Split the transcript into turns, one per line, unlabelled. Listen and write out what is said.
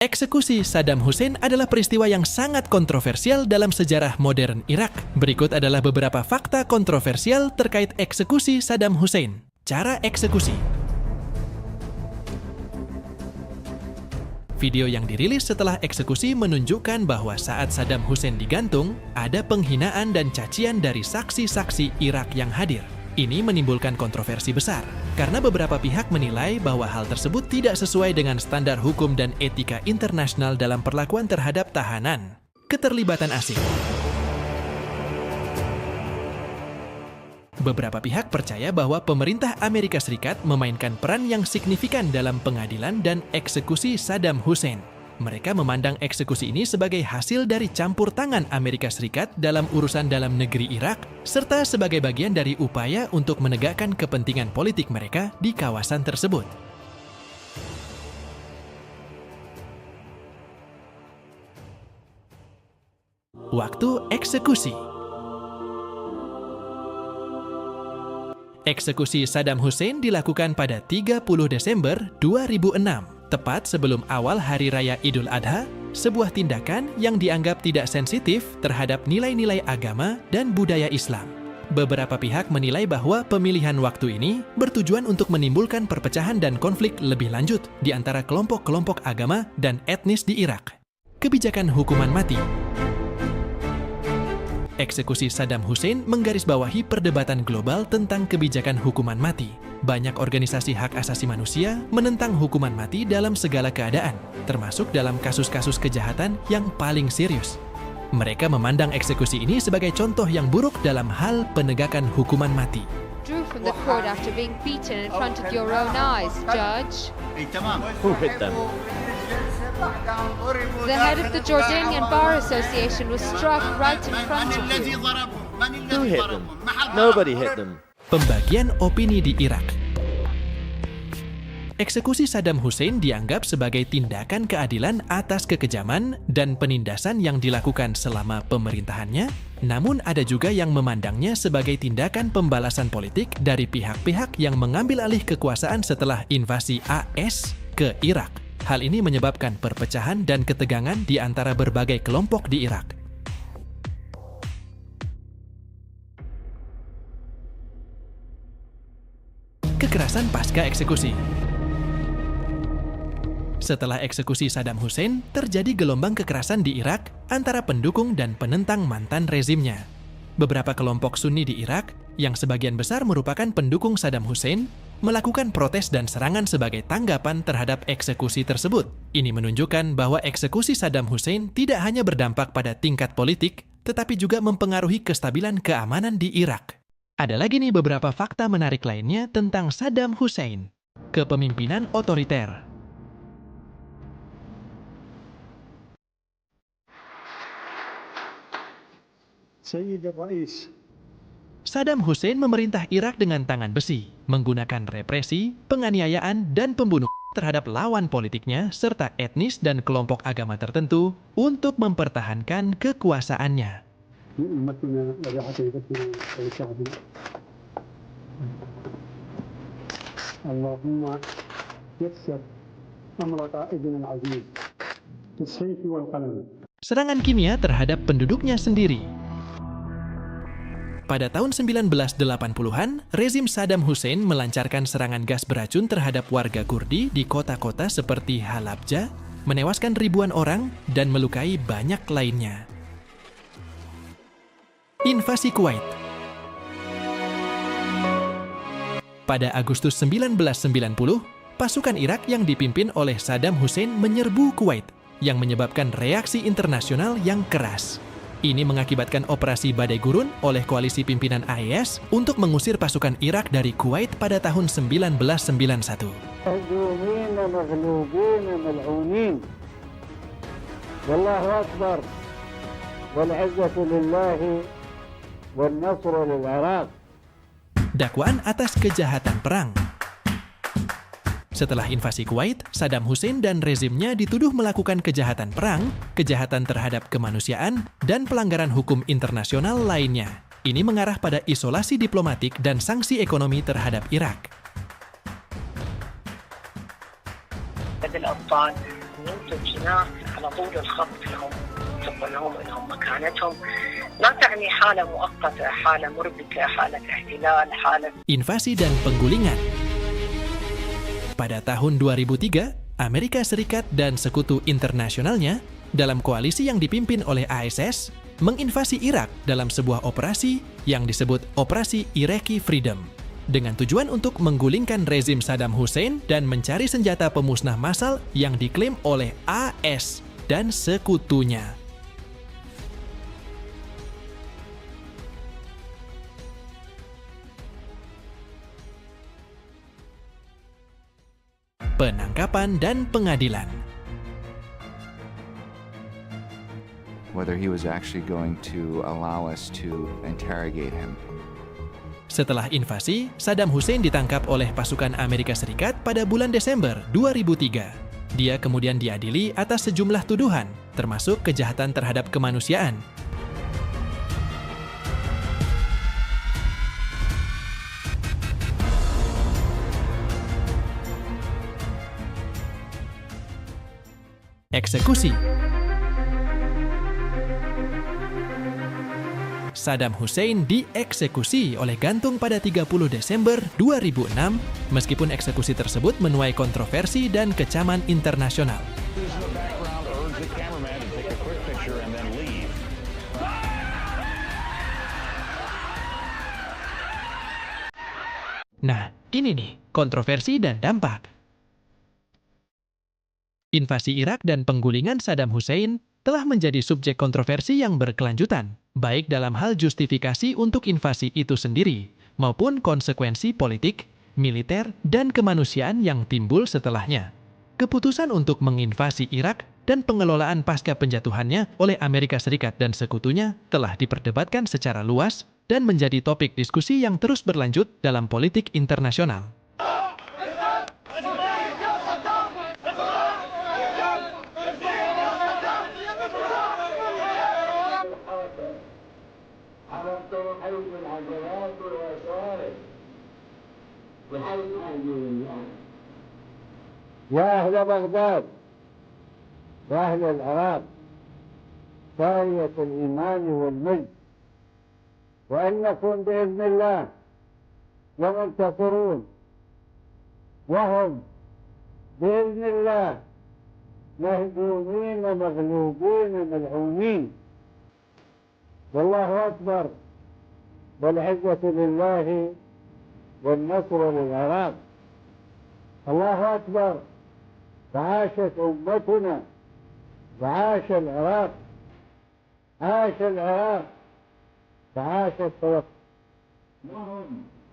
Eksekusi Saddam Hussein adalah peristiwa yang sangat kontroversial dalam sejarah modern Irak. Berikut adalah beberapa fakta kontroversial terkait eksekusi Saddam Hussein. Cara eksekusi. Video yang dirilis setelah eksekusi menunjukkan bahwa saat Saddam Hussein digantung, ada penghinaan dan cacian dari saksi-saksi Irak yang hadir. Ini menimbulkan kontroversi besar, karena beberapa pihak menilai bahwa hal tersebut tidak sesuai dengan standar hukum dan etika internasional dalam perlakuan terhadap tahanan. Keterlibatan asing. Beberapa pihak percaya bahwa pemerintah Amerika Serikat memainkan peran yang signifikan dalam pengadilan dan eksekusi Saddam Hussein. Mereka memandang eksekusi ini sebagai hasil dari campur tangan Amerika Serikat dalam urusan dalam negeri Irak, serta sebagai bagian dari upaya untuk menegakkan kepentingan politik mereka di kawasan tersebut. Waktu eksekusi. Eksekusi Saddam Hussein dilakukan pada 30 Desember 2006. Tepat sebelum awal Hari Raya Idul Adha, sebuah tindakan yang dianggap tidak sensitif terhadap nilai-nilai agama dan budaya Islam. Beberapa pihak menilai bahwa pemilihan waktu ini bertujuan untuk menimbulkan perpecahan dan konflik lebih lanjut di antara kelompok-kelompok agama dan etnis di Irak. Kebijakan hukuman mati. Eksekusi Saddam Hussein menggarisbawahi perdebatan global tentang kebijakan hukuman mati. Banyak organisasi hak asasi manusia menentang hukuman mati dalam segala keadaan, termasuk dalam kasus-kasus kejahatan yang paling serius. Mereka memandang eksekusi ini sebagai contoh yang buruk dalam hal penegakan hukuman mati.
Drew from the court after being beaten in front of your own eyes, Judge.
Who hit them?
The head of the Jordanian Bar Association was struck right in front of you.
Who hit them? Nobody hit them.
Pembagian opini di Irak. Eksekusi Saddam Hussein dianggap sebagai tindakan keadilan atas kekejaman dan penindasan yang dilakukan selama pemerintahannya, namun ada juga yang memandangnya sebagai tindakan pembalasan politik dari pihak-pihak yang mengambil alih kekuasaan setelah invasi AS ke Irak. Hal ini menyebabkan perpecahan dan ketegangan di antara berbagai kelompok di Irak. Kekerasan pasca eksekusi. Setelah eksekusi Saddam Hussein, terjadi gelombang kekerasan di Irak antara pendukung dan penentang mantan rezimnya. Beberapa kelompok Sunni di Irak, yang sebagian besar merupakan pendukung Saddam Hussein, melakukan protes dan serangan sebagai tanggapan terhadap eksekusi tersebut. Ini menunjukkan bahwa eksekusi Saddam Hussein tidak hanya berdampak pada tingkat politik, tetapi juga mempengaruhi kestabilan keamanan di Irak. Ada lagi nih beberapa fakta menarik lainnya tentang Saddam Hussein. Kepemimpinan otoriter. Saddam Hussein memerintah Irak dengan tangan besi, menggunakan represi, penganiayaan, dan pembunuhan terhadap lawan politiknya serta etnis dan kelompok agama tertentu untuk mempertahankan kekuasaannya.
Allahumma yassir amra qa'idina al-aziz bis-sayfi wal qalam.
Serangan kimia terhadap penduduknya sendiri. Pada tahun 1980-an, rezim Saddam Hussein melancarkan serangan gas beracun terhadap warga Kurdi di kota-kota seperti Halabja, menewaskan ribuan orang dan melukai banyak lainnya. Invasi Kuwait. Pada Agustus 1990, pasukan Irak yang dipimpin oleh Saddam Hussein menyerbu Kuwait, yang menyebabkan reaksi internasional yang keras. Ini mengakibatkan operasi Badai Gurun oleh koalisi pimpinan AES untuk mengusir pasukan Irak dari Kuwait pada tahun 1991.
Wallahu akbar. Wal 'izzatu lillahi wan nasru lil 'Iraq.
Dakwaan atas kejahatan perang. Setelah invasi Kuwait, Saddam Hussein dan rezimnya dituduh melakukan kejahatan perang, kejahatan terhadap kemanusiaan, dan pelanggaran hukum internasional lainnya. Ini mengarah pada isolasi diplomatik dan sanksi ekonomi terhadap Irak.
ينتج ناس على طول الخط لهم مكانتهم، لا تعني حالة مؤقتة، حالة مربكة، حالة احتلال، حالة.
Invasi dan penggulingan. Pada tahun 2003, Amerika Serikat dan sekutu internasionalnya dalam koalisi yang dipimpin oleh ASS menginvasi Irak dalam sebuah operasi yang disebut Operasi Iraqi Freedom dengan tujuan untuk menggulingkan rezim Saddam Hussein dan mencari senjata pemusnah massal yang diklaim oleh AS dan sekutunya. Penangkapan dan pengadilan.
Whether he was actually going to allow us to interrogate him.
Setelah invasi, Saddam Hussein ditangkap oleh pasukan Amerika Serikat pada bulan Desember 2003. Dia kemudian diadili atas sejumlah tuduhan, termasuk kejahatan terhadap kemanusiaan. Eksekusi. Saddam Hussein dieksekusi oleh gantung pada 30 Desember 2006, meskipun eksekusi tersebut menuai kontroversi dan kecaman internasional. Nah, ini nih, kontroversi dan dampak. Invasi Irak dan penggulingan Saddam Hussein telah menjadi subjek kontroversi yang berkelanjutan, baik dalam hal justifikasi untuk invasi itu sendiri, maupun konsekuensi politik, militer, dan kemanusiaan yang timbul setelahnya. Keputusan untuk menginvasi Irak dan pengelolaan pasca penjatuhannya oleh Amerika Serikat dan sekutunya telah diperdebatkan secara luas dan menjadi topik diskusi yang terus berlanjut dalam politik internasional.
يا أهل بغداد وأهل العراق سارية الإيمان والمجد، وإنكم بإذن الله لمنتصرون، وهم بإذن الله مهزومين مغلوبين ملعونين. والله أكبر، والعزة لله والنصر للعراق. الله أكبر، فعاشت أمتنا، وعاش العراق، عاش العراق، فعاشت فلسطين.